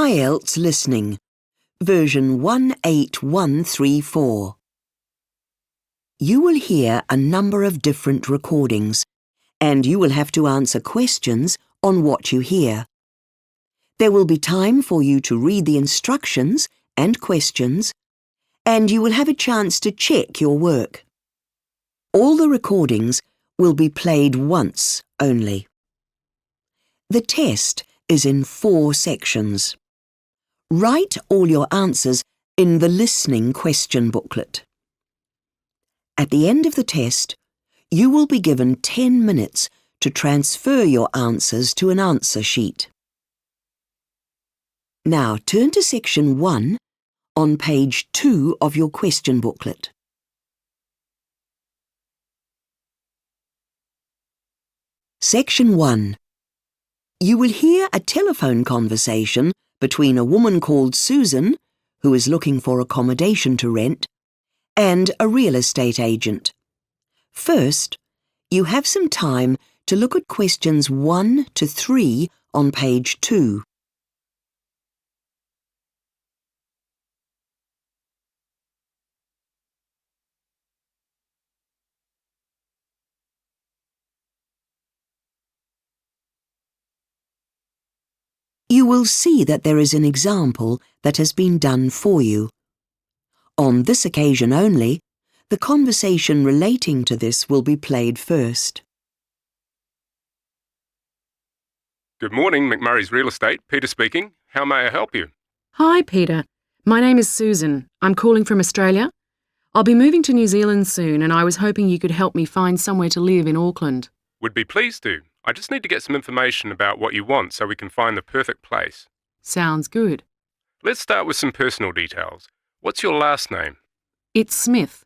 IELTS Listening, version 18134. You will hear a number of different recordings, and you will have to answer questions on what you hear. There will be time for you to read the instructions and questions, and you will have a chance to check your work. All the recordings will be played once only. The test is in 4 sections. Write all your answers in the listening question booklet. At the end of the test, you will be given 10 minutes to transfer your answers to an answer sheet. Now turn to section 1 on page 2 of your question booklet. Section 1. You will hear a telephone conversation between a woman called Susan, who is looking for accommodation to rent, and a real estate agent. First, you have some time to look at questions 1 to 3 on page 2. You will see that there is an example that has been done for you. On this occasion only, the conversation relating to this will be played first. Good morning, McMurray's Real Estate. Peter speaking. How may I help you? Hi, Peter. My name is Susan. I'm calling from Australia. I'll be moving to New Zealand soon, and I was hoping you could help me find somewhere to live in Auckland. Would be pleased to. I just need to get some information about what you want so we can find the perfect place. Sounds good. Let's start with some personal details. What's your last name? It's Smith.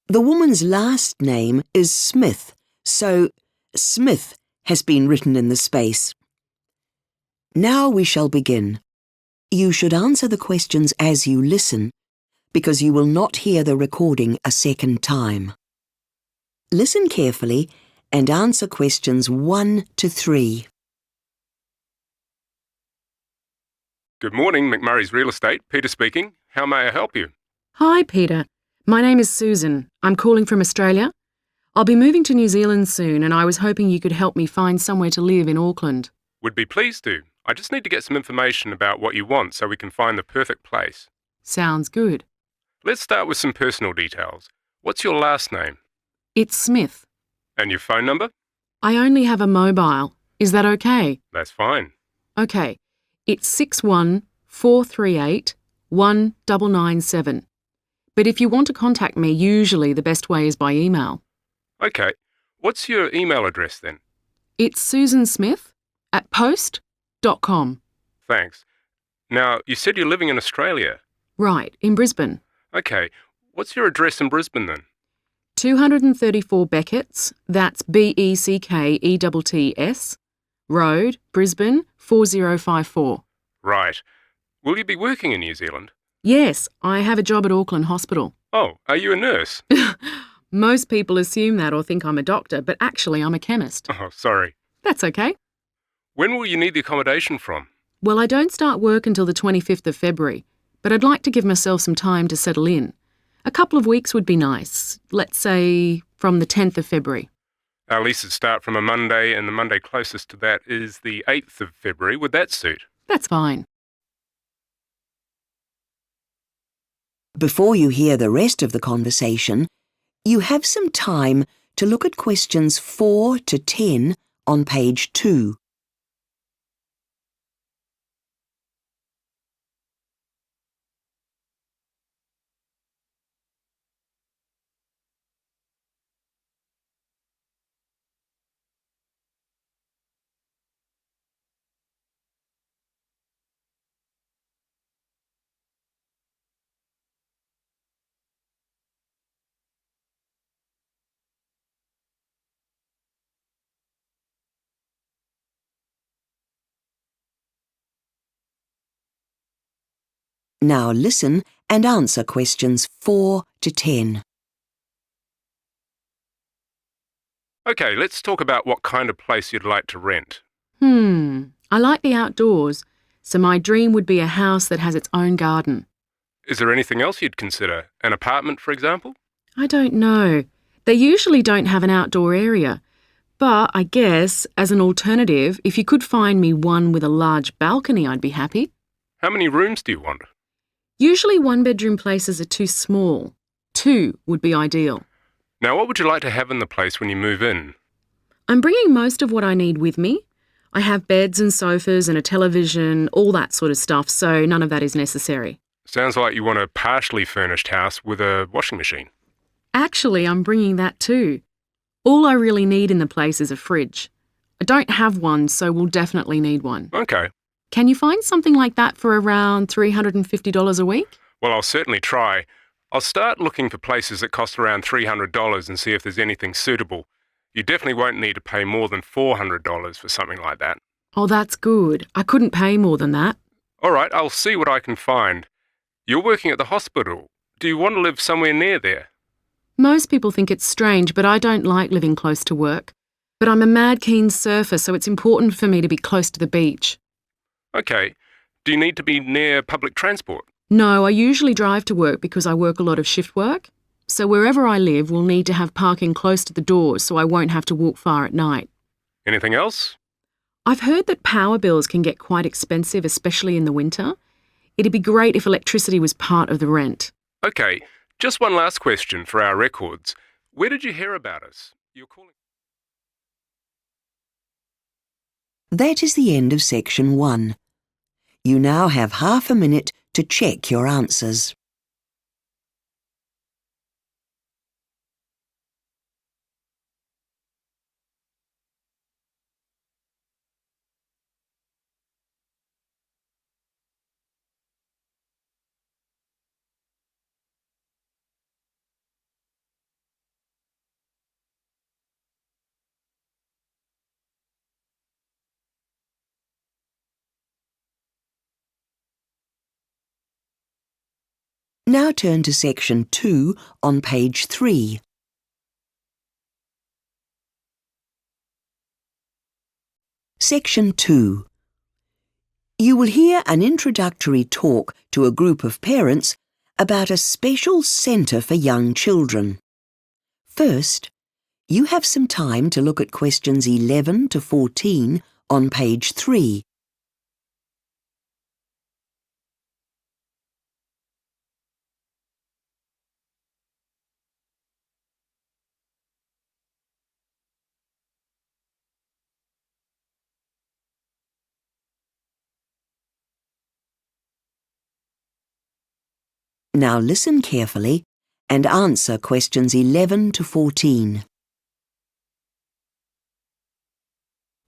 The woman's last name is Smith, so Smith has been written in the space. Now we shall begin. You should answer the questions as you listen, because you will not hear the recording a second time. Listen carefully and answer questions 1 to 3. Good morning, McMurray's Real Estate. Peter speaking. How may I help you? Hi, Peter. My name is Susan. I'm calling from Australia. I'll be moving to New Zealand soon, and I was hoping you could help me find somewhere to live in Auckland. Would be pleased to. I just need to get some information about what you want so we can find the perfect place. Sounds good. Let's start with some personal details. What's your last name? It's Smith. And your phone number? I only have a mobile. Is that okay? That's fine. Okay. It's 614381997. But if you want to contact me, usually the best way is by email. Okay. What's your email address then? It's susansmith@post.com. Thanks. Now, you said you're living in Australia. Right, in Brisbane. Okay. What's your address in Brisbane then? 234 Beckett's, that's Becketts, Road, Brisbane, 4054. Right. Will you be working in New Zealand? Yes, I have a job at Auckland Hospital. Oh, are you a nurse? Most people assume that or think I'm a doctor, but actually I'm a chemist. Oh, sorry. That's okay. When will you need the accommodation from? Well, I don't start work until the 25th of February, but I'd like to give myself some time to settle in. A couple of weeks would be nice. Let's say from the 10th of February. Our leases start from a Monday, and the Monday closest to that is the 8th of February. Would that suit? That's fine. Before you hear the rest of the conversation, you have some time to look at questions 4 to 10 on page 2. Now listen and answer questions 4 to 10. Okay, let's talk about what kind of place you'd like to rent. I like the outdoors, so my dream would be a house that has its own garden. Is there anything else you'd consider? An apartment, for example? I don't know. They usually don't have an outdoor area. But I guess, as an alternative, if you could find me one with a large balcony, I'd be happy. How many rooms do you want? Usually one-bedroom places are too small. 2 would be ideal. Now, what would you like to have in the place when you move in? I'm bringing most of what I need with me. I have beds and sofas and a television, all that sort of stuff, so none of that is necessary. Sounds like you want a partially furnished house with a washing machine. Actually, I'm bringing that too. All I really need in the place is a fridge. I don't have one, so we'll definitely need one. Okay. Can you find something like that for around $350 a week? Well, I'll certainly try. I'll start looking for places that cost around $300 and see if there's anything suitable. You definitely won't need to pay more than $400 for something like that. Oh, that's good. I couldn't pay more than that. All right, I'll see what I can find. You're working at the hospital. Do you want to live somewhere near there? Most people think it's strange, but I don't like living close to work. But I'm a mad keen surfer, so it's important for me to be close to the beach. Okay. Do you need to be near public transport? No, I usually drive to work because I work a lot of shift work. So wherever I live, we'll need to have parking close to the doors so I won't have to walk far at night. Anything else? I've heard that power bills can get quite expensive, especially in the winter. It'd be great if electricity was part of the rent. Okay, just one last question for our records. Where did you hear about us? You're calling... That is the end of section 1. You now have half a minute to check your answers. Now turn to section 2 on page 3. Section 2. You will hear an introductory talk to a group of parents about a special centre for young children. First, you have some time to look at questions 11 to 14 on page 3. Now listen carefully and answer questions 11 to 14.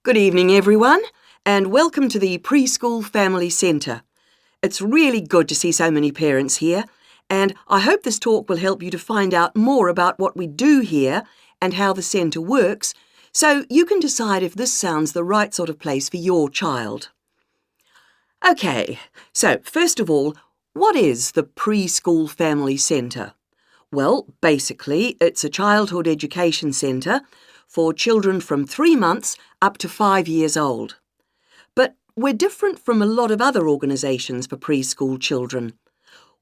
Good evening, everyone, and welcome to the Preschool Family Centre. It's really good to see so many parents here, and I hope this talk will help you to find out more about what we do here and how the centre works, so you can decide if this sounds the right sort of place for your child. OK, so first of all, what is the Preschool Family Centre? Well, basically, it's a childhood education centre for children from 3 months up to 5 years old. But we're different from a lot of other organisations for preschool children.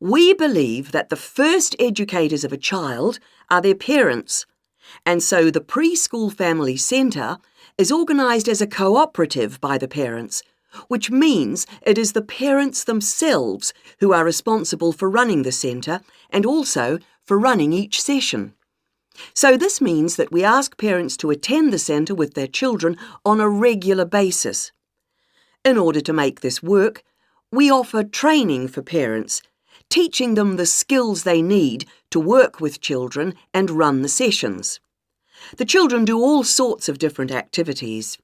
We believe that the first educators of a child are their parents, and so the Preschool Family Centre is organised as a cooperative by the parents, which means it is the parents themselves who are responsible for running the centre and also for running each session. So this means that we ask parents to attend the centre with their children on a regular basis. In order to make this work, we offer training for parents, teaching them the skills they need to work with children and run the sessions. The children do all sorts of different activities: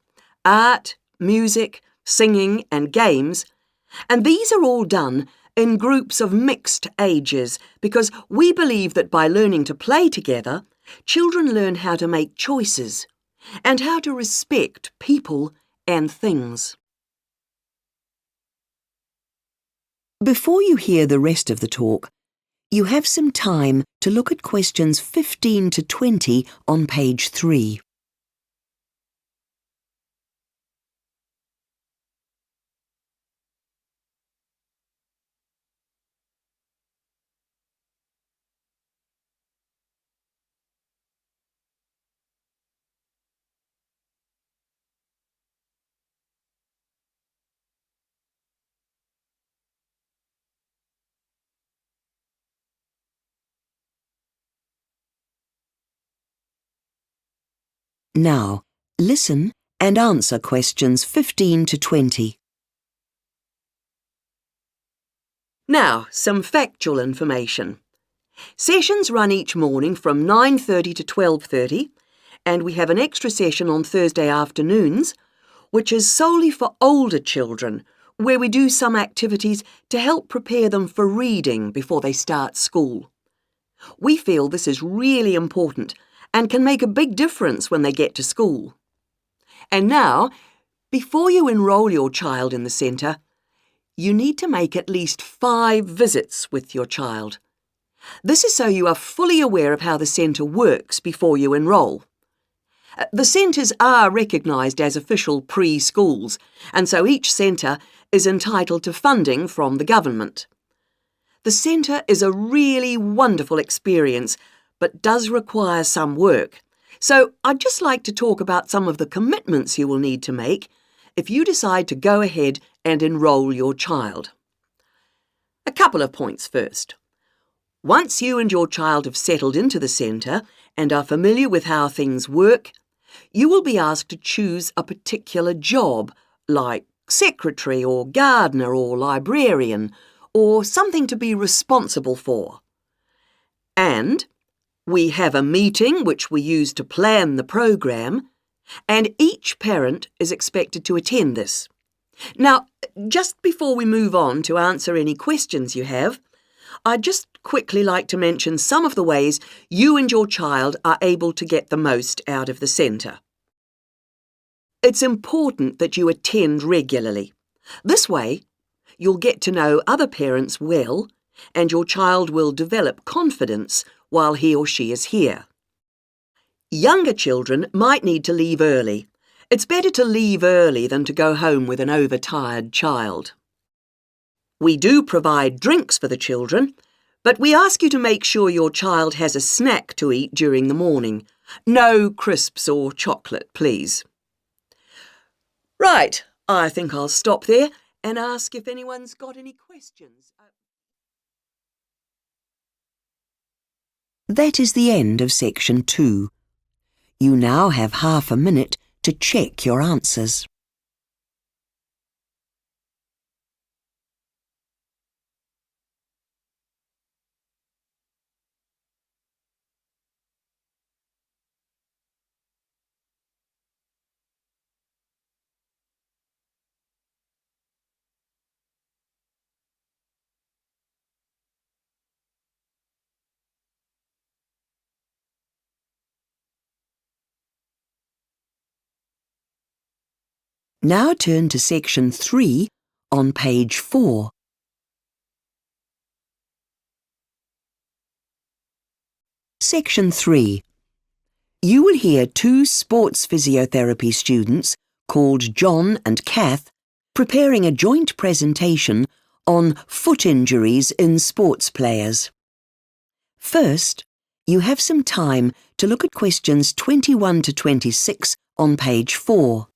art, music, singing and games, and these are all done in groups of mixed ages because we believe that by learning to play together, children learn how to make choices and how to respect people and things. Before you hear the rest of the talk, you have some time to look at questions 15 to 20 on page 3. Now, listen and answer questions 15 to 20. Now, some factual information. Sessions run each morning from 9:30 to 12:30, and we have an extra session on Thursday afternoons, which is solely for older children, where we do some activities to help prepare them for reading before they start school. We feel this is really important and can make a big difference when they get to school. And now, before you enrol your child in the centre, you need to make at least 5 visits with your child. This is so you are fully aware of how the centre works before you enrol. The centres are recognised as official preschools, and so each centre is entitled to funding from the government. The centre is a really wonderful experience, but does require some work. So I'd just like to talk about some of the commitments you will need to make if you decide to go ahead and enrol your child. A couple of points first. Once you and your child have settled into the centre and are familiar with how things work, you will be asked to choose a particular job, like secretary or gardener or librarian, or something to be responsible for. And we have a meeting which we use to plan the programme, and each parent is expected to attend this. Now, just before we move on to answer any questions you have, I'd just quickly like to mention some of the ways you and your child are able to get the most out of the centre. It's important that you attend regularly. This way, you'll get to know other parents well, and your child will develop confidence while he or she is here. Younger children might need to leave early. It's better to leave early than to go home with an overtired child. We do provide drinks for the children, but we ask you to make sure your child has a snack to eat during the morning. No crisps or chocolate, please. Right, I think I'll stop there and ask if anyone's got any questions. That is the end of section 2. You now have half a minute to check your answers. Now turn to section 3 on page 4. Section 3. You will hear 2 sports physiotherapy students called John and Kath preparing a joint presentation on foot injuries in sports players. First, you have some time to look at questions 21 to 26 on page 4.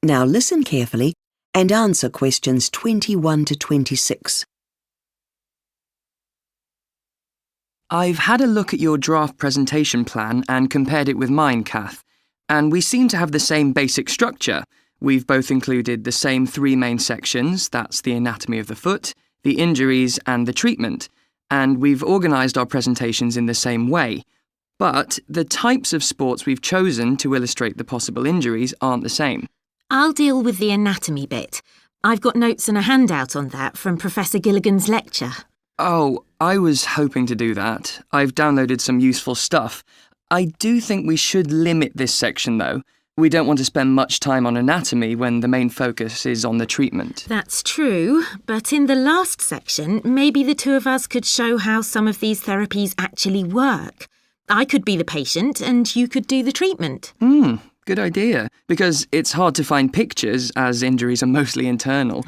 Now listen carefully and answer questions 21 to 26. I've had a look at your draft presentation plan and compared it with mine, Kath, and we seem to have the same basic structure. We've both included the same 3 main sections, that's the anatomy of the foot, the injuries and the treatment, and we've organised our presentations in the same way. But the types of sports we've chosen to illustrate the possible injuries aren't the same. I'll deal with the anatomy bit. I've got notes and a handout on that from Professor Gilligan's lecture. Oh, I was hoping to do that. I've downloaded some useful stuff. I do think we should limit this section, though. We don't want to spend much time on anatomy when the main focus is on the treatment. That's true, but in the last section, maybe the two of us could show how some of these therapies actually work. I could be the patient and you could do the treatment. Good idea, because it's hard to find pictures as injuries are mostly internal.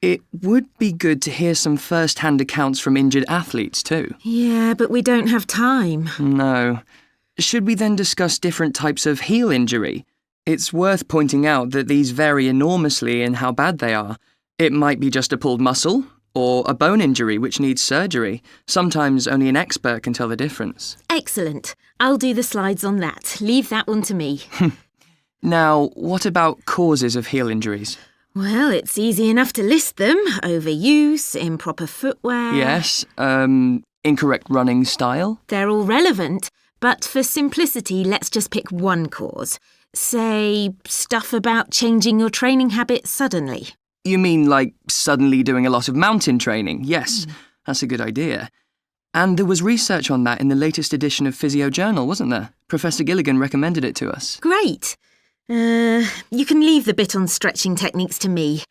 It would be good to hear some first-hand accounts from injured athletes too. Yeah, but we don't have time. No. Should we then discuss different types of heel injury? It's worth pointing out that these vary enormously in how bad they are. It might be just a pulled muscle, or a bone injury which needs surgery. Sometimes only an expert can tell the difference. Excellent. I'll do the slides on that. Leave that one to me. Now, what about causes of heel injuries? Well, it's easy enough to list them. Overuse, improper footwear. Yes, incorrect running style? They're all relevant, but for simplicity, let's just pick one cause. Say, stuff about changing your training habits suddenly. You mean like suddenly doing a lot of mountain training? Yes, that's a good idea. And there was research on that in the latest edition of Physio Journal, wasn't there? Professor Gilligan recommended it to us. Great. You can leave the bit on stretching techniques to me.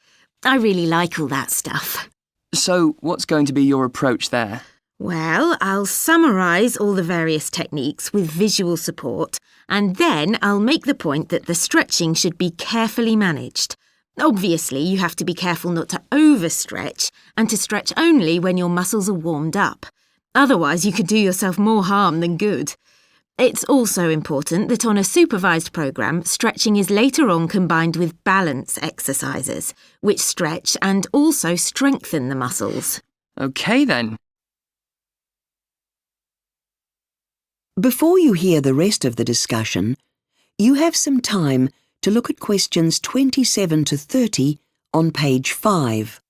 I really like all that stuff. So, what's going to be your approach there? Well, I'll summarise all the various techniques with visual support, and then I'll make the point that the stretching should be carefully managed. Obviously, you have to be careful not to overstretch and to stretch only when your muscles are warmed up. Otherwise, you could do yourself more harm than good. It's also important that on a supervised programme, stretching is later on combined with balance exercises, which stretch and also strengthen the muscles. OK then. Before you hear the rest of the discussion, you have some time to look at questions 27 to 30 on page 5.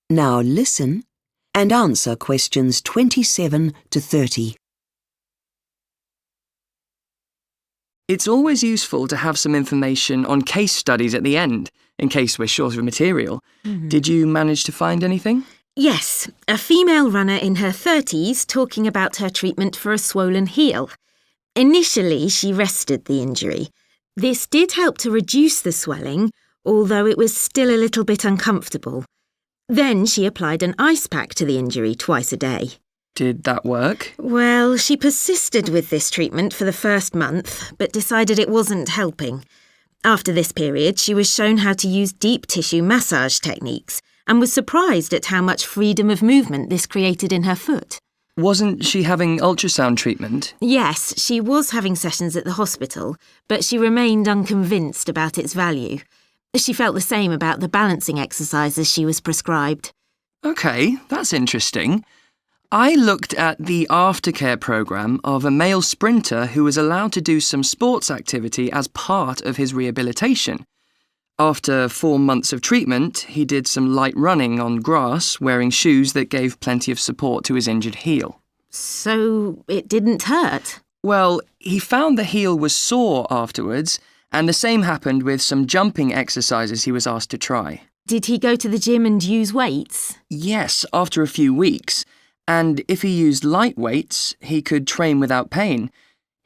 Now listen and answer questions 27 to 30. It's always useful to have some information on case studies at the end, in case we're short of material. Did you manage to find anything? Yes, a female runner in her 30s talking about her treatment for a swollen heel. Initially, she rested the injury. This did help to reduce the swelling, although it was still a little bit uncomfortable. Then she applied an ice pack to the injury twice a day. Did that work? Well, she persisted with this treatment for the first month, but decided it wasn't helping. After this period, she was shown how to use deep tissue massage techniques and was surprised at how much freedom of movement this created in her foot. Wasn't she having ultrasound treatment? Yes, she was having sessions at the hospital, but she remained unconvinced about its value. She felt the same about the balancing exercises she was prescribed. OK, that's interesting. I looked at the aftercare programme of a male sprinter who was allowed to do some sports activity as part of his rehabilitation. After 4 months of treatment, he did some light running on grass, wearing shoes that gave plenty of support to his injured heel. So it didn't hurt? Well, he found the heel was sore afterwards, and the same happened with some jumping exercises he was asked to try. Did he go to the gym and use weights? Yes, after a few weeks. And if he used light weights, he could train without pain.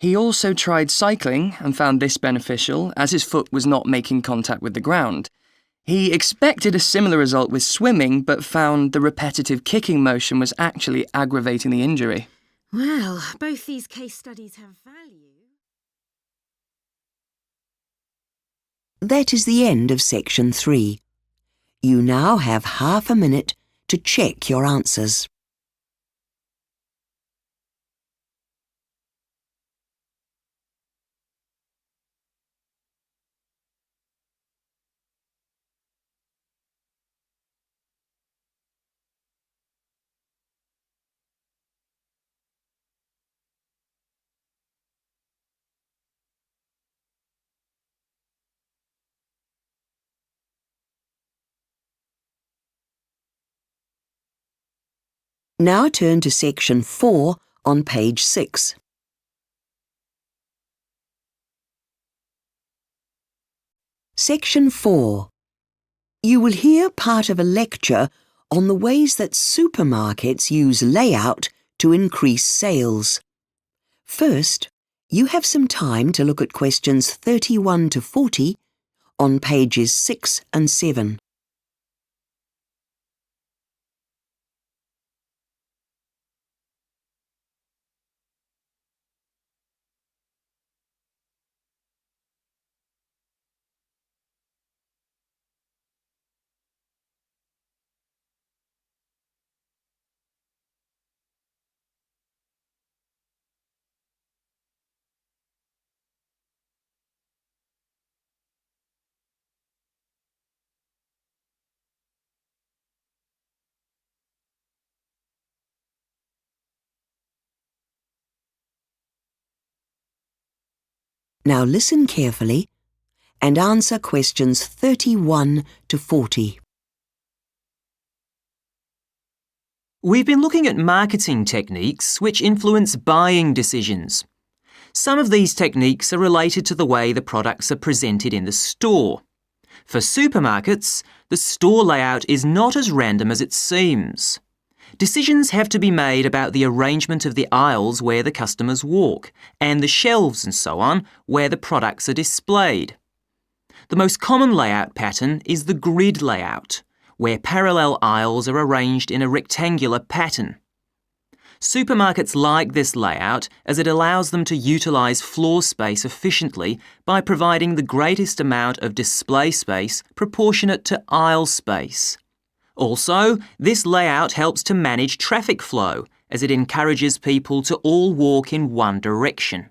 He also tried cycling and found this beneficial, as his foot was not making contact with the ground. He expected a similar result with swimming, but found the repetitive kicking motion was actually aggravating the injury. Well, both these case studies have value. That is the end of section 3. You now have half a minute to check your answers. Now turn to section 4 on page 6. Section 4. You will hear part of a lecture on the ways that supermarkets use layout to increase sales. First, you have some time to look at questions 31 to 40 on pages 6 and 7. Now listen carefully and answer questions 31 to 40. We've been looking at marketing techniques which influence buying decisions. Some of these techniques are related to the way the products are presented in the store. For supermarkets, the store layout is not as random as it seems. Decisions have to be made about the arrangement of the aisles where the customers walk, and the shelves and so on where the products are displayed. The most common layout pattern is the grid layout, where parallel aisles are arranged in a rectangular pattern. Supermarkets like this layout as it allows them to utilise floor space efficiently by providing the greatest amount of display space proportionate to aisle space. Also, this layout helps to manage traffic flow as it encourages people to all walk in one direction.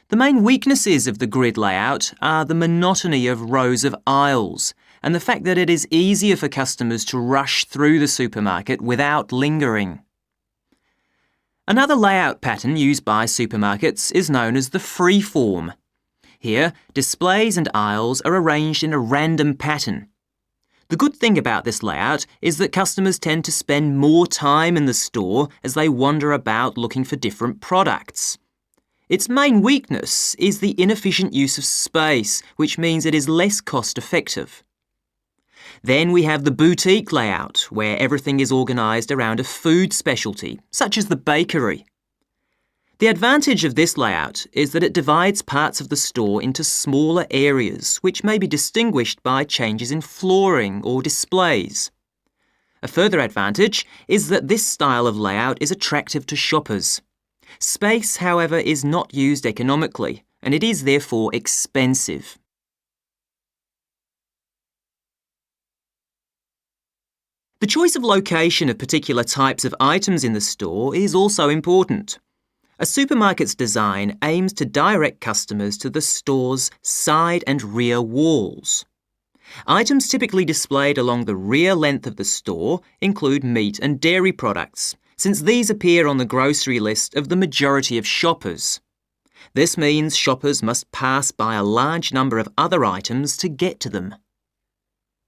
The main weaknesses of the grid layout are the monotony of rows of aisles and the fact that it is easier for customers to rush through the supermarket without lingering. Another layout pattern used by supermarkets is known as the freeform. Here, displays and aisles are arranged in a random pattern. The good thing about this layout is that customers tend to spend more time in the store as they wander about looking for different products. Its main weakness is the inefficient use of space, which means it is less cost-effective. Then we have the boutique layout, where everything is organised around a food specialty, such as the bakery. The advantage of this layout is that it divides parts of the store into smaller areas, which may be distinguished by changes in flooring or displays. A further advantage is that this style of layout is attractive to shoppers. Space, however, is not used economically, and it is therefore expensive. The choice of location of particular types of items in the store is also important. A supermarket's design aims to direct customers to the store's side and rear walls. Items typically displayed along the rear length of the store include meat and dairy products, since these appear on the grocery list of the majority of shoppers. This means shoppers must pass by a large number of other items to get to them.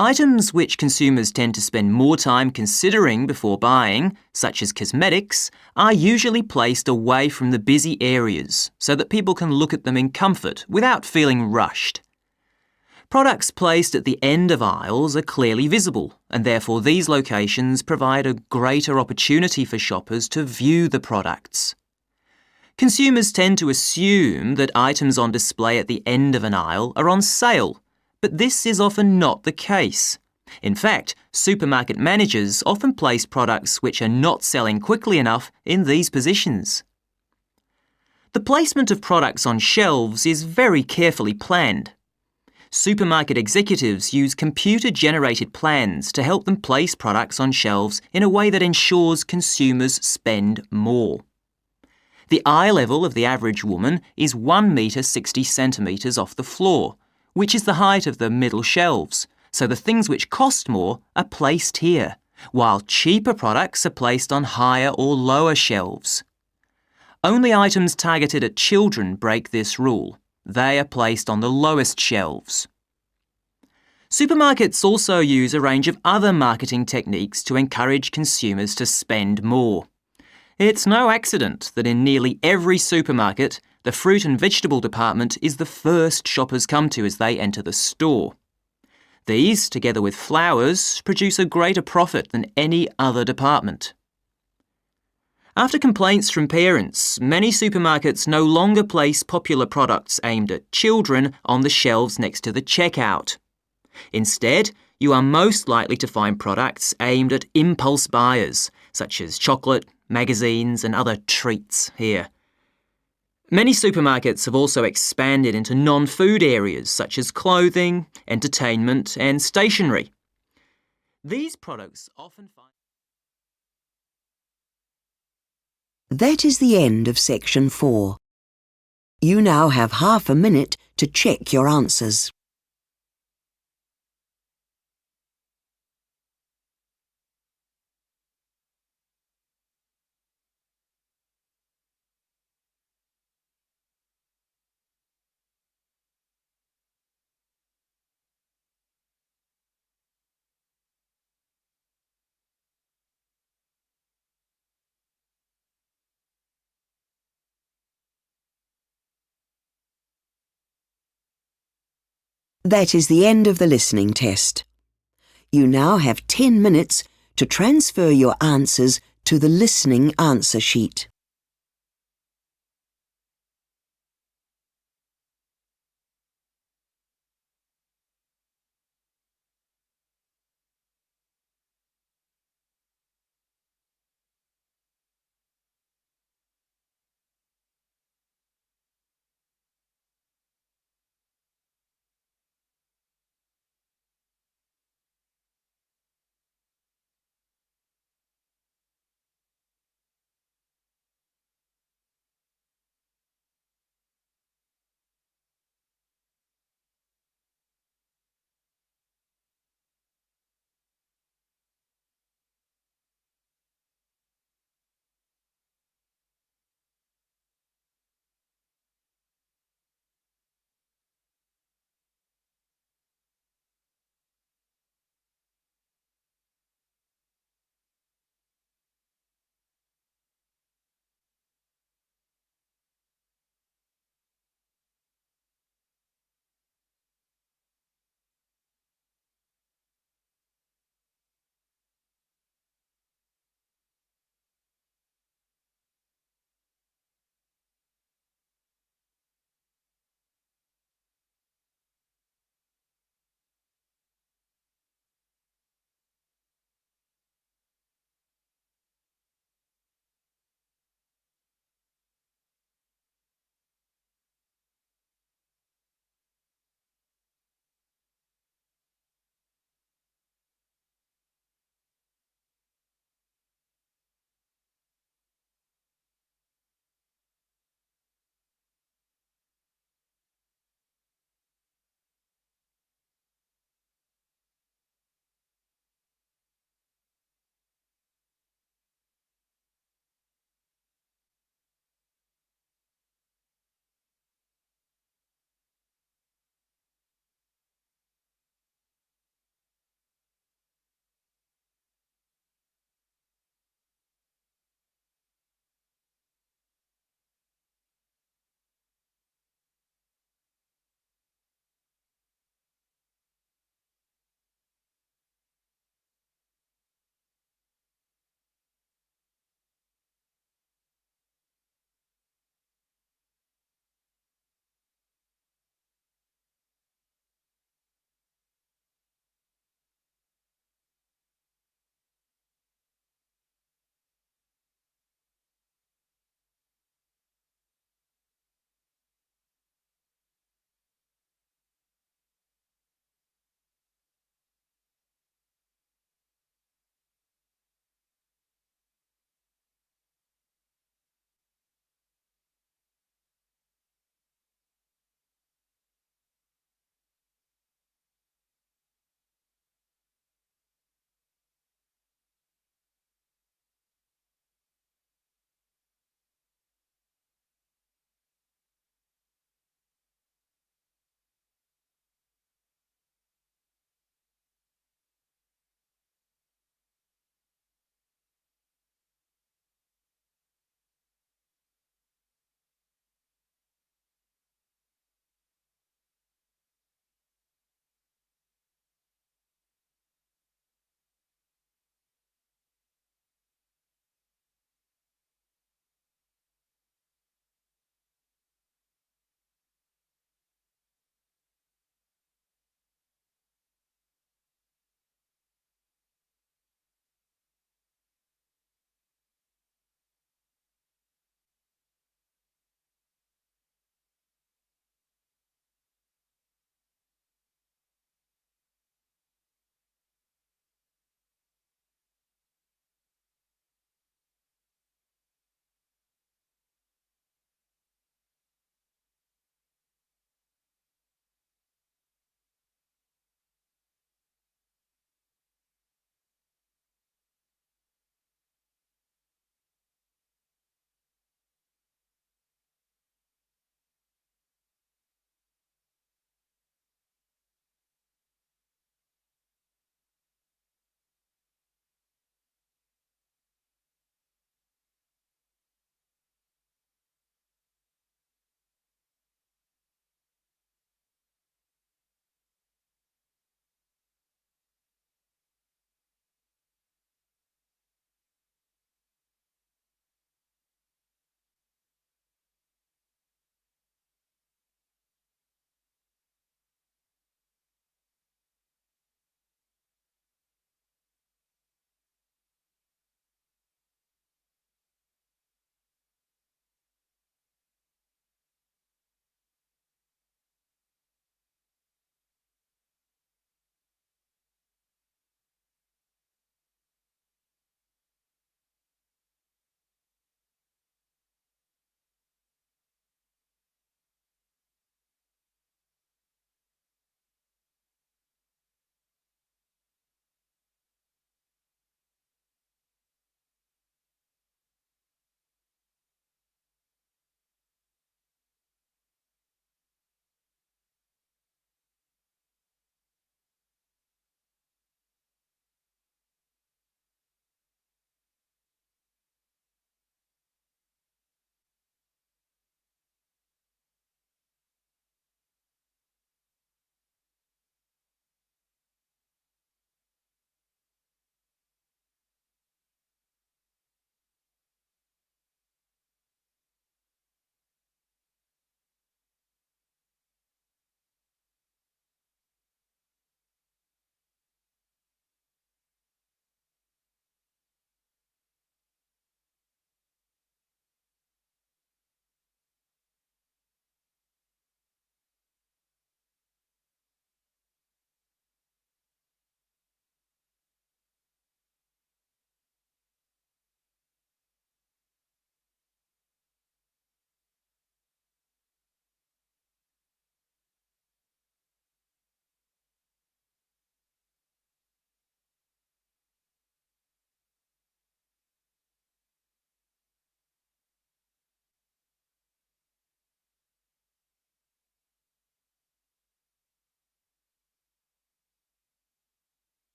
Items which consumers tend to spend more time considering before buying, such as cosmetics, are usually placed away from the busy areas so that people can look at them in comfort without feeling rushed. Products placed at the end of aisles are clearly visible, and therefore these locations provide a greater opportunity for shoppers to view the products. Consumers tend to assume that items on display at the end of an aisle are on sale, but this is often not the case. In fact, supermarket managers often place products which are not selling quickly enough in these positions. The placement of products on shelves is very carefully planned. Supermarket executives use computer-generated plans to help them place products on shelves in a way that ensures consumers spend more. The eye level of the average woman is 1 metre 60 centimetres off the floor, which is the height of the middle shelves, so the things which cost more are placed here, while cheaper products are placed on higher or lower shelves. Only items targeted at children break this rule. They are placed on the lowest shelves. Supermarkets also use a range of other marketing techniques to encourage consumers to spend more. It's no accident that in nearly every supermarket, the fruit and vegetable department is the first shoppers come to as they enter the store. These, together with flowers, produce a greater profit than any other department. After complaints from parents, many supermarkets no longer place popular products aimed at children on the shelves next to the checkout. Instead, you are most likely to find products aimed at impulse buyers, such as chocolate, magazines and other treats here. Many supermarkets have also expanded into non-food areas such as clothing, entertainment and stationery. These products often find... That is the end of section 4. You now have half a minute to check your answers. That is the end of the listening test. You now have 10 minutes to transfer your answers to the listening answer sheet.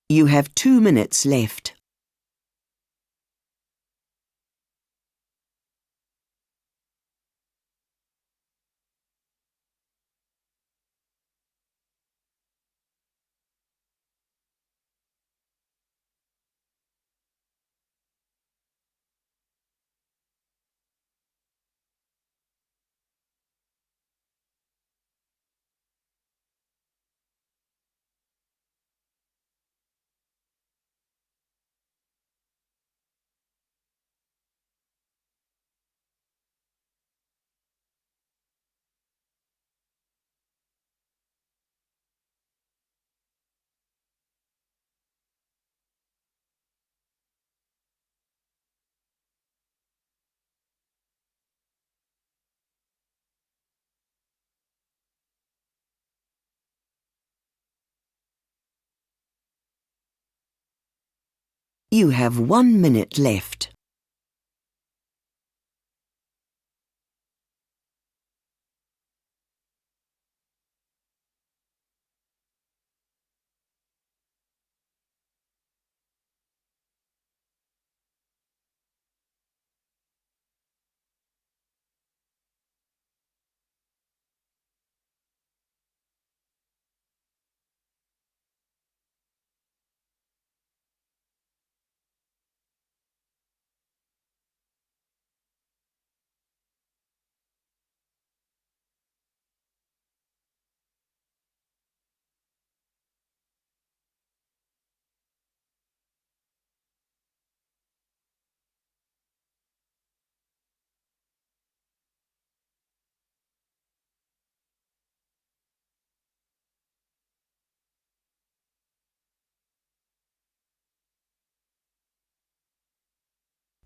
You have 2 minutes left. You have 1 minute left.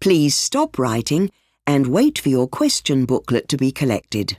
Please stop writing and wait for your question booklet to be collected.